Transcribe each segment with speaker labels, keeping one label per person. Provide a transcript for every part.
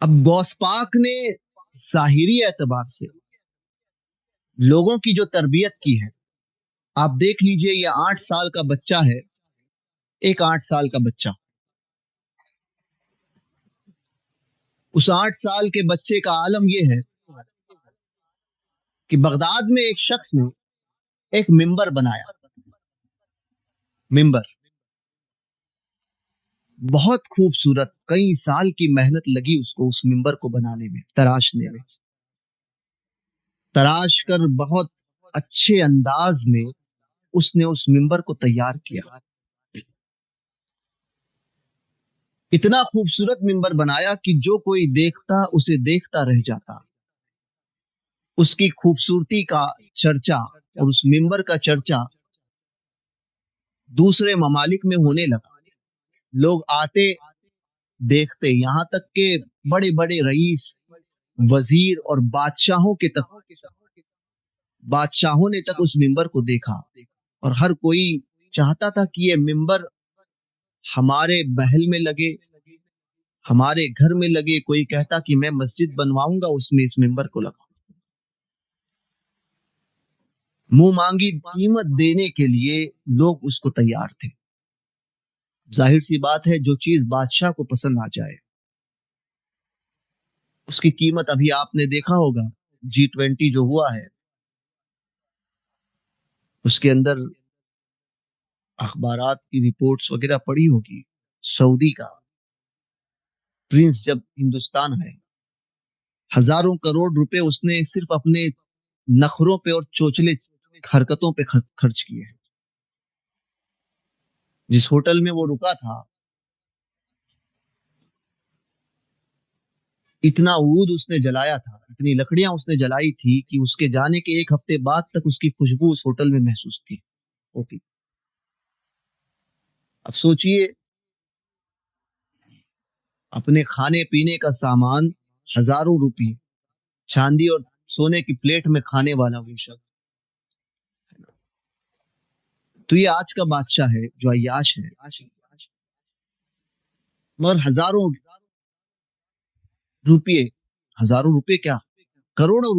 Speaker 1: اب غوث پاک نے ظاہری اعتبار سے لوگوں کی جو تربیت کی ہے، آپ دیکھ لیجئے، یہ 8 سال کا بچہ ہے، ایک 8 سال کا بچہ، اس 8 سال کے بچے کا عالم یہ ہے کہ بغداد میں ایک شخص نے ایک ممبر بنایا، ممبر بہت خوبصورت، کئی سال کی محنت لگی اس کو اس ممبر کو بنانے میں، تراشنے میں، تراش کر بہت اچھے انداز میں اس نے اس ممبر کو تیار کیا، اتنا خوبصورت ممبر بنایا کہ جو کوئی دیکھتا اسے دیکھتا رہ جاتا، اس کی خوبصورتی کا چرچا اور اس ممبر کا چرچا دوسرے ممالک میں ہونے لگا، لوگ آتے دیکھتے، یہاں تک کہ بڑے بڑے رئیس، وزیر اور بادشاہوں نے تک اس ممبر کو دیکھا، اور ہر کوئی چاہتا تھا کہ یہ ممبر ہمارے محل میں لگے، ہمارے گھر میں لگے، کوئی کہتا کہ میں مسجد بنواؤں گا، اس میں اس ممبر کو لگاؤں، منہ مانگی قیمت دینے کے لیے لوگ اس کو تیار تھے۔ ظاہر سی بات ہے، جو چیز بادشاہ کو پسند آ جائے اس کی قیمت، ابھی آپ نے دیکھا ہوگا G20 جو ہوا ہے، اس کے اندر اخبارات کی رپورٹس وغیرہ پڑھی ہوگی، سعودی کا پرنس جب ہندوستان آئے، ہزاروں کروڑ روپے اس نے صرف اپنے نخروں پہ اور چوچلے حرکتوں پہ خرچ کیے ہیں۔ جس ہوٹل میں وہ رکا تھا، اتنا عود اس نے جلایا تھا، اتنی لکڑیاں اس نے جلائی تھی کہ اس کے جانے کے 1 ہفتے بعد تک اس کی خوشبو اس ہوٹل میں محسوس ہوتی۔ اب سوچئے، اپنے کھانے پینے کا سامان، ہزاروں روپے چاندی اور سونے کی پلیٹ میں کھانے والا وہ شخص، تو یہ آج کا بادشاہ ہے جو عیاش ہے، مگر ہزاروں روپے کیا، کروڑوں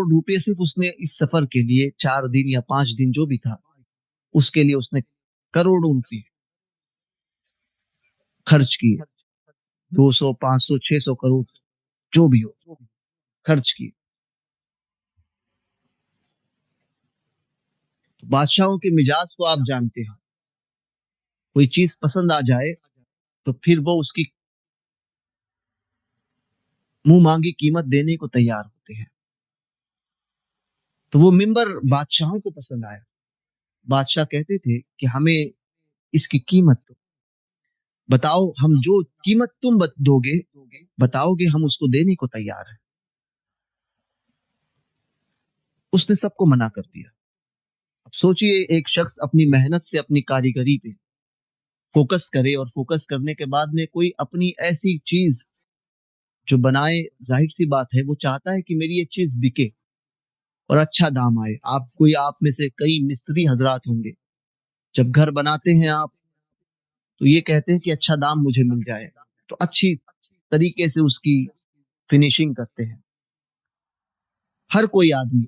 Speaker 1: روپے صرف اس نے اس سفر کے لیے 4 دن یا 5 دن جو بھی تھا، اس کے لیے اس نے کروڑوں روپے خرچ کیے، 200 500 600 کروڑ جو بھی ہو خرچ کیے۔ بادشاہوں کے مزاج کو آپ جانتے ہیں، کوئی چیز پسند آ جائے تو پھر وہ اس کی منہ مانگی قیمت دینے کو تیار ہوتے ہیں۔ تو وہ ممبر بادشاہوں کو پسند آیا، بادشاہ کہتے تھے کہ ہمیں اس کی قیمت بتاؤ، ہم جو قیمت تم دو گے بتاؤ گے، ہم اس کو دینے کو تیار ہیں۔ اس نے سب کو منع کر دیا۔ اب سوچئے، ایک شخص اپنی محنت سے اپنی کاریگری پہ فوکس کرے، اور فوکس کرنے کے بعد میں کوئی اپنی ایسی چیز جو بنائے، ظاہر سی بات ہے وہ چاہتا ہے کہ میری یہ چیز بکے اور اچھا دام آئے۔ آپ میں سے کئی مستری حضرات ہوں گے، جب گھر بناتے ہیں آپ تو یہ کہتے ہیں کہ اچھا دام مجھے مل جائے، تو اچھی طریقے سے اس کی فنیشنگ کرتے ہیں۔ ہر کوئی آدمی،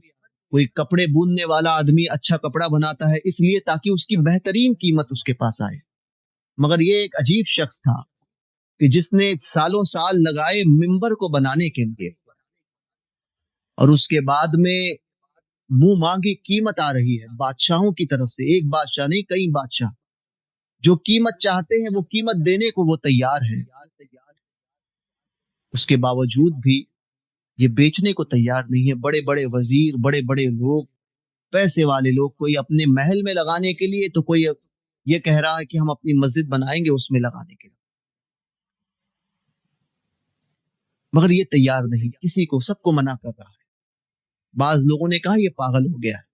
Speaker 1: کوئی کپڑے بوننے والا آدمی اچھا کپڑا بناتا ہے اس لیے تاکہ اس کی بہترین قیمت اس کے پاس آئے، مگر یہ ایک عجیب شخص تھا کہ جس نے سالوں سال لگائے ممبر کو بنانے کے لیے، اور اس کے بعد میں منہ مانگی قیمت آ رہی ہے بادشاہوں کی طرف سے، ایک بادشاہ نہیں، کئی بادشاہ جو قیمت چاہتے ہیں وہ قیمت دینے کو وہ تیار ہیں، اس کے باوجود بھی یہ بیچنے کو تیار نہیں ہے۔ بڑے بڑے وزیر، بڑے بڑے لوگ، پیسے والے لوگ، کوئی اپنے محل میں لگانے کے لیے، تو کوئی یہ کہہ رہا ہے کہ ہم اپنی مسجد بنائیں گے اس میں لگانے کے لیے، مگر یہ تیار نہیں، کسی کو، سب کو منع کر رہا ہے۔ بعض لوگوں نے کہا یہ پاگل ہو گیا ہے،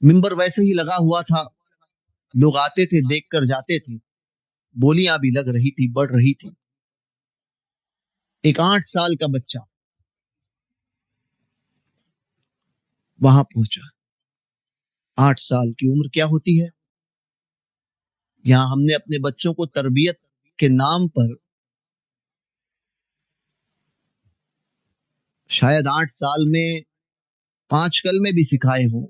Speaker 1: ممبر ویسے ہی لگا ہوا تھا، لوگ آتے تھے، دیکھ کر جاتے تھے، بولیاں بھی لگ رہی تھی، بڑھ رہی تھی۔ ایک 8 سال کا بچہ وہاں پہنچا۔ 8 سال کی عمر کیا ہوتی ہے؟ یہاں ہم نے اپنے بچوں کو تربیت کے نام پر شاید 8 سال میں 5 کلمے بھی سکھائے ہوں،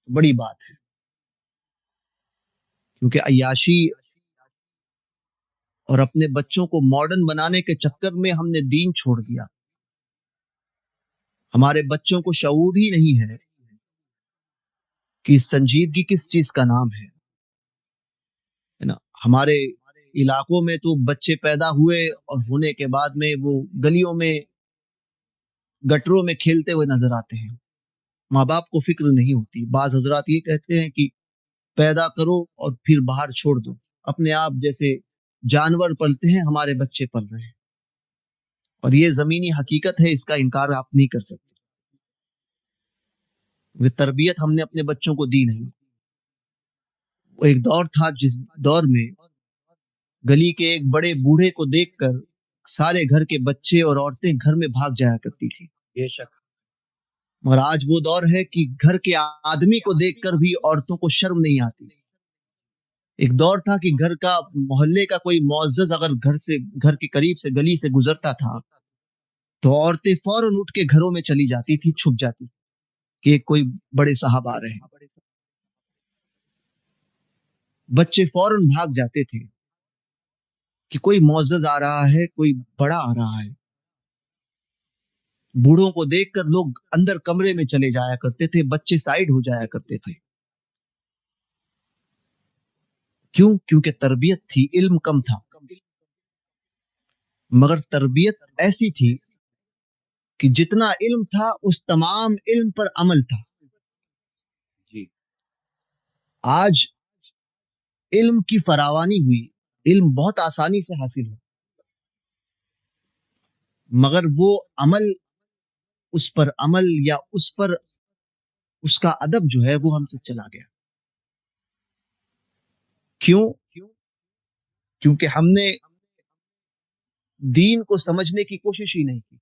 Speaker 1: بڑی بات ہے، کیونکہ عیاشی اور اپنے بچوں کو ماڈرن بنانے کے چکر میں ہم نے دین چھوڑ دیا۔ ہمارے بچوں کو شعور ہی نہیں ہے کہ سنجیدگی کس چیز کا نام ہے نا۔ ہمارے علاقوں میں تو بچے پیدا ہوئے اور ہونے کے بعد میں وہ گلیوں میں گٹروں میں کھیلتے ہوئے نظر آتے ہیں، ماں باپ کو فکر نہیں ہوتی۔ بعض حضرات یہ کہتے ہیں کہ پیدا کرو اور پھر باہر چھوڑ دو، اپنے آپ جیسے جانور پلتے ہیں ہمارے بچے پل رہے ہیں، اور یہ زمینی حقیقت ہے، اس کا انکار آپ نہیں کر سکتے۔ وہ تربیت ہم نے اپنے بچوں کو دی نہیں۔ وہ ایک دور تھا جس دور میں گلی کے ایک بڑے بوڑھے کو دیکھ کر سارے گھر کے بچے اور عورتیں گھر میں بھاگ جایا کرتی تھی، بے شک، مگر آج وہ دور ہے کہ گھر کے آدمی کو دیکھ کر بھی عورتوں کو شرم نہیں آتی۔ ایک دور تھا کہ گھر کا محلے کا کوئی معزز اگر گھر کے قریب سے گلی سے گزرتا تھا تو عورتیں فوراً اٹھ کے گھروں میں چلی جاتی تھی، چھپ جاتی کہ کوئی بڑے صاحب آ رہے ہیں۔ بچے فوراً بھاگ جاتے تھے کہ کوئی معزز آ رہا ہے، کوئی بڑا آ رہا ہے۔ بوڑھوں کو دیکھ کر لوگ اندر کمرے میں چلے جایا کرتے تھے، بچے سائیڈ ہو جایا کرتے تھے۔ کیوں؟ کیونکہ تربیت تھی، علم کم تھا، مگر تربیت ایسی تھی کہ جتنا علم تھا اس تمام علم پر عمل تھا۔ آج علم کی فراوانی ہوئی، علم بہت آسانی سے حاصل ہو، مگر وہ عمل، اس پر عمل یا اس کا ادب جو ہے وہ ہم سے چلا گیا۔ کیوں؟ کیونکہ ہم نے دین کو سمجھنے کی کوشش ہی نہیں کی۔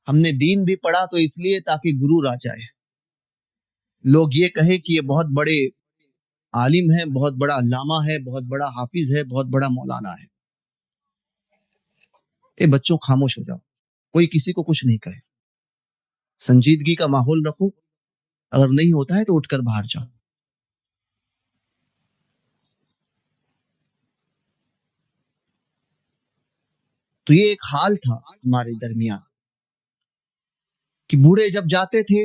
Speaker 1: ہم نے دین بھی پڑھا تو اس لیے تاکہ غرور آ جائے، لوگ یہ کہے کہ یہ بہت بڑے عالم ہے، بہت بڑا علامہ ہے، بہت بڑا حافظ ہے، بہت بڑا مولانا ہے۔ اے بچوں، خاموش ہو جاؤ، کوئی کسی کو کچھ نہیں کہے، سنجیدگی کا ماحول رکھو، اگر نہیں ہوتا ہے تو اٹھ کر باہر جاؤ۔ تو یہ ایک حال تھا ہمارے درمیان کہ بوڑھے جب جاتے تھے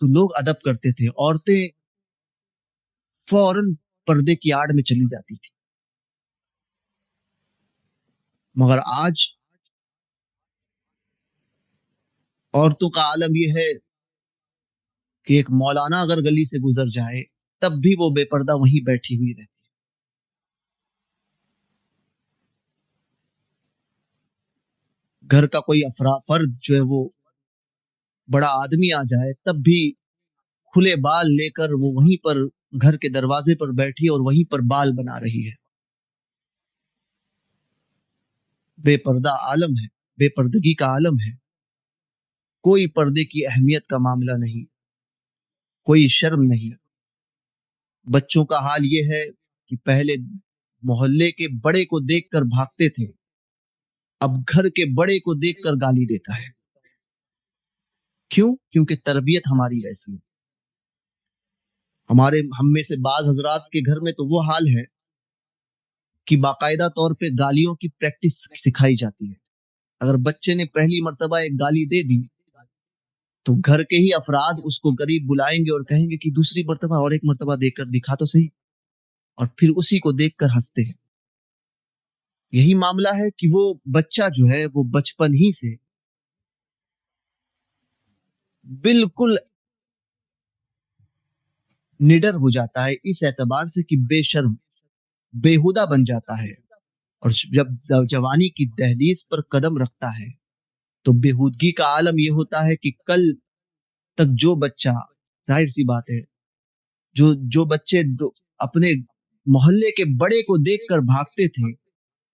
Speaker 1: تو لوگ ادب کرتے تھے، عورتیں فوراً پردے کی آڑ میں چلی جاتی تھی۔ مگر آج عورتوں کا عالم یہ ہے کہ ایک مولانا اگر گلی سے گزر جائے تب بھی وہ بے پردہ وہیں بیٹھی ہوئی رہتی ہے۔ گھر کا کوئی فرد جو ہے وہ بڑا آدمی آ جائے تب بھی کھلے بال لے کر وہ وہیں پر گھر کے دروازے پر بیٹھی اور وہیں پر بال بنا رہی ہے۔ بے پردہ عالم ہے، بے پردگی کا عالم ہے، کوئی پردے کی اہمیت کا معاملہ نہیں، کوئی شرم نہیں۔ بچوں کا حال یہ ہے کہ پہلے محلے کے بڑے کو دیکھ کر بھاگتے تھے، اب گھر کے بڑے کو دیکھ کر گالی دیتا ہے۔ کیوں؟ کیونکہ تربیت ہماری ویسی ہے۔ ہم میں سے بعض حضرات کے گھر میں تو وہ حال ہے کہ باقاعدہ طور پہ گالیوں کی پریکٹس سکھائی جاتی ہے۔ اگر بچے نے پہلی مرتبہ ایک گالی دے دی تو گھر کے ہی افراد اس کو قریب بلائیں گے اور کہیں گے کہ دوسری مرتبہ اور ایک مرتبہ دے کر دکھا تو صحیح، اور پھر اسی کو دیکھ کر ہنستے ہیں۔ یہی معاملہ ہے کہ وہ بچہ جو ہے وہ بچپن ہی سے بالکل نڈر ہو جاتا ہے، اس اعتبار سے کہ بے شرم، بےہودہ بن جاتا ہے، اور جب جوانی کی دہلیز پر قدم رکھتا ہے تو بےہودگی کا عالم یہ ہوتا ہے کہ کل تک جو بچہ، ظاہر سی بات ہے، جو بچے اپنے محلے کے بڑے کو دیکھ کر بھاگتے تھے،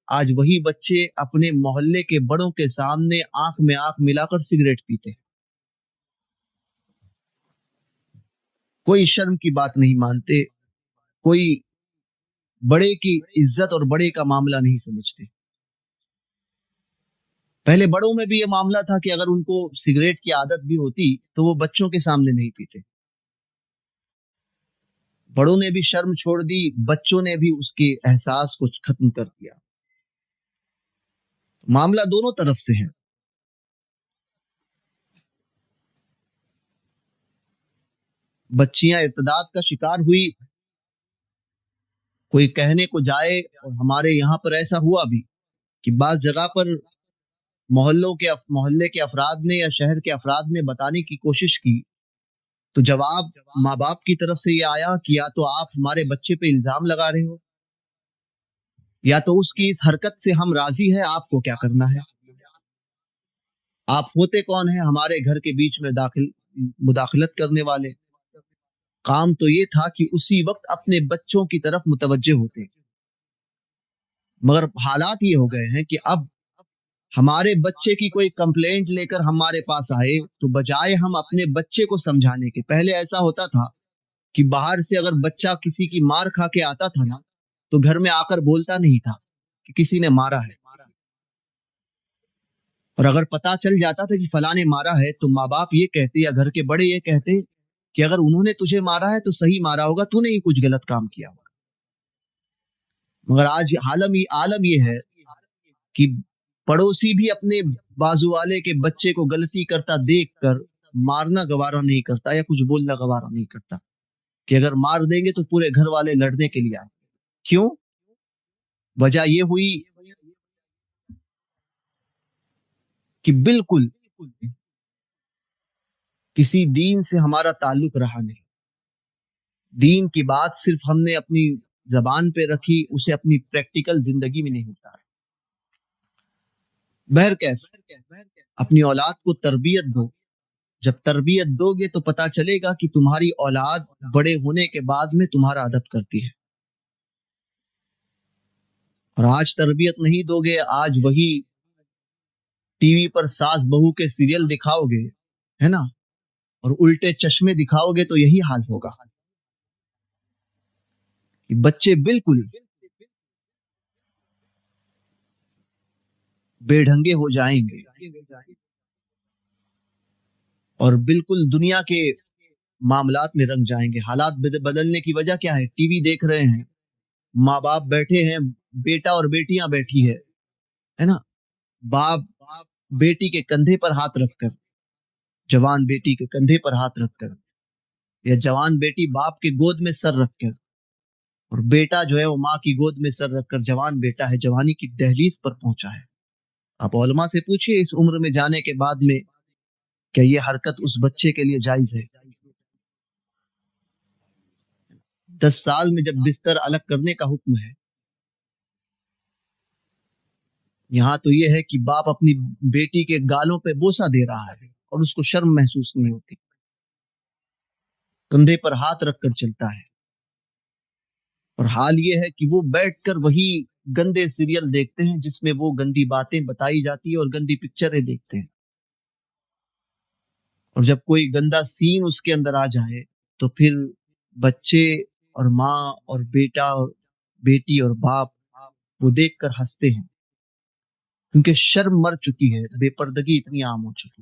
Speaker 1: آج وہی بچے اپنے محلے کے بڑوں کے سامنے آنکھ میں آنکھ ملا کر سگریٹ پیتے، کوئی شرم کی بات نہیں مانتے، کوئی بڑے کی عزت اور بڑے کا معاملہ نہیں سمجھتے. پہلے بڑوں میں بھی یہ معاملہ تھا کہ اگر ان کو سگریٹ کی عادت بھی ہوتی تو وہ بچوں کے سامنے نہیں پیتے. بڑوں نے بھی شرم چھوڑ دی، بچوں نے بھی اس کے احساس کو ختم کر دیا. معاملہ دونوں طرف سے ہے. بچیاں ارتداد کا شکار ہوئی، کوئی کہنے کو جائے، اور ہمارے یہاں پر ایسا ہوا بھی کہ بعض جگہ پر محلے کے افراد نے یا شہر کے افراد نے بتانے کی کوشش کی تو جواب ماں باپ کی طرف سے یہ آیا کہ یا تو آپ ہمارے بچے پہ الزام لگا رہے ہو یا تو اس کی اس حرکت سے ہم راضی ہیں، آپ کو کیا کرنا ہے؟ آپ ہوتے کون ہیں ہمارے گھر کے بیچ میں مداخلت کرنے والے؟ کام تو یہ تھا کہ اسی وقت اپنے بچوں کی طرف متوجہ ہوتے، مگر حالات یہ ہو گئے ہیں کہ اب ہمارے بچے کی کوئی کمپلینٹ لے کر ہمارے پاس آئے تو بجائے ہم اپنے بچے کو سمجھانے کے، پہلے ایسا ہوتا تھا کہ باہر سے اگر بچہ کسی کی مار کھا کے آتا تھا نا تو گھر میں آ کر بولتا نہیں تھا کہ کسی نے مارا ہے، اور اگر پتا چل جاتا تھا کہ فلاں نے مارا ہے تو ماں باپ یہ کہتے یا گھر کے بڑے یہ کہتے کہ اگر انہوں نے تجھے مارا ہے تو صحیح مارا ہوگا، تو نے ہی کچھ غلط کام کیا ہوگا. مگر آج عالم یہ ہے کہ پڑوسی بھی اپنے بازو والے کے بچے کو غلطی کرتا دیکھ کر مارنا گوارا نہیں کرتا یا کچھ بولنا گوارا نہیں کرتا کہ اگر مار دیں گے تو پورے گھر والے لڑنے کے لیے آئے. کیوں؟ وجہ یہ ہوئی کہ بالکل کسی دین سے ہمارا تعلق رہا نہیں. دین کی بات صرف ہم نے اپنی زبان پہ رکھی، اسے اپنی پریکٹیکل زندگی میں نہیں اتارا. بہرکیف اپنی اولاد کو تربیت دو. جب تربیت دو گے تو پتا چلے گا کہ تمہاری اولاد بڑے ہونے کے بعد میں تمہارا ادب کرتی ہے. اور آج تربیت نہیں دو گے، آج وہی ٹی وی پر ساس بہو کے سیریل دکھاؤ گے، ہے نا، اور الٹے چشمے دکھاؤ گے تو یہی حال ہوگا. بچے بالکل بے ڈھنگے ہو جائیں گے اور بالکل دنیا کے معاملات میں رنگ جائیں گے. حالات بدلنے کی وجہ کیا ہے؟ ٹی وی دیکھ رہے ہیں، ماں باپ بیٹھے ہیں، بیٹا اور بیٹیاں بیٹھی ہے نا، باپ بیٹی کے کندھے پر ہاتھ رکھ کر، جوان بیٹی کے کندھے پر ہاتھ رکھ کر، یا جوان بیٹی باپ کے گود میں سر رکھ کر، اور بیٹا جو ہے وہ ماں کی گود میں سر رکھ کر جوان بیٹا ہے، جوانی کی دہلیز پر پہنچا ہے. آپ علماء سے پوچھئے اس عمر میں جانے کے بعد میں کیا یہ حرکت اس بچے کے لیے جائز ہے؟ 10 سال میں جب بستر الگ کرنے کا حکم ہے، یہاں تو یہ ہے کہ باپ اپنی بیٹی کے گالوں پہ بوسہ دے رہا ہے اور اس کو شرم محسوس نہیں ہوتی، کندھے پر ہاتھ رکھ کر چلتا ہے. اور حال یہ ہے کہ وہ بیٹھ کر وہی گندے سیریل دیکھتے ہیں جس میں وہ گندی باتیں بتائی جاتی ہیں اور گندی پکچریں دیکھتے ہیں. اور جب کوئی گندا سین اس کے اندر آ جائے تو پھر بچے اور ماں اور بیٹا اور بیٹی اور باپ وہ دیکھ کر ہنستے ہیں، کیونکہ شرم مر چکی ہے، بے پردگی اتنی عام ہو چکی.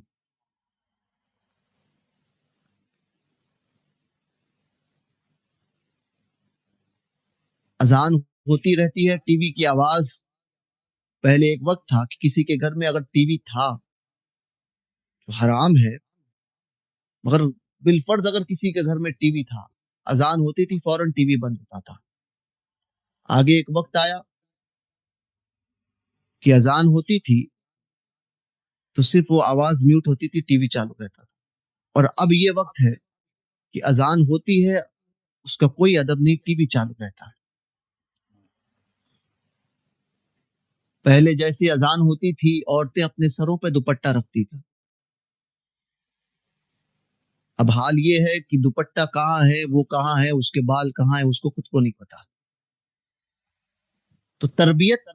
Speaker 1: اذان ہوتی رہتی ہے، ٹی وی کی آواز. پہلے ایک وقت تھا کہ کسی کے گھر میں اگر ٹی وی تھا تو حرام ہے، مگر بالفرض اگر کسی کے گھر میں ٹی وی تھا، اذان ہوتی تھی فوراً ٹی وی بند ہوتا تھا. آگے ایک وقت آیا کہ اذان ہوتی تھی تو صرف وہ آواز میوٹ ہوتی تھی، ٹی وی چالو رہتا تھا. اور اب یہ وقت ہے کہ اذان ہوتی ہے، اس کا کوئی ادب نہیں، ٹی وی چالو رہتا ہے. پہلے جیسی اذان ہوتی تھی عورتیں اپنے سروں پہ دوپٹہ رکھتی تھی، اب حال یہ ہے کہ دوپٹہ کہاں ہے، وہ کہاں ہے، اس کے بال کہاں ہے، اس کو خود کو نہیں پتا. تو تربیت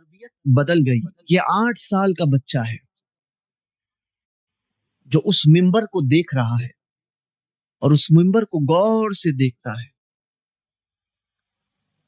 Speaker 1: بدل گئی. یہ 8 سال کا بچہ ہے جو اس منبر کو دیکھ رہا ہے اور اس منبر کو غور سے دیکھتا ہے،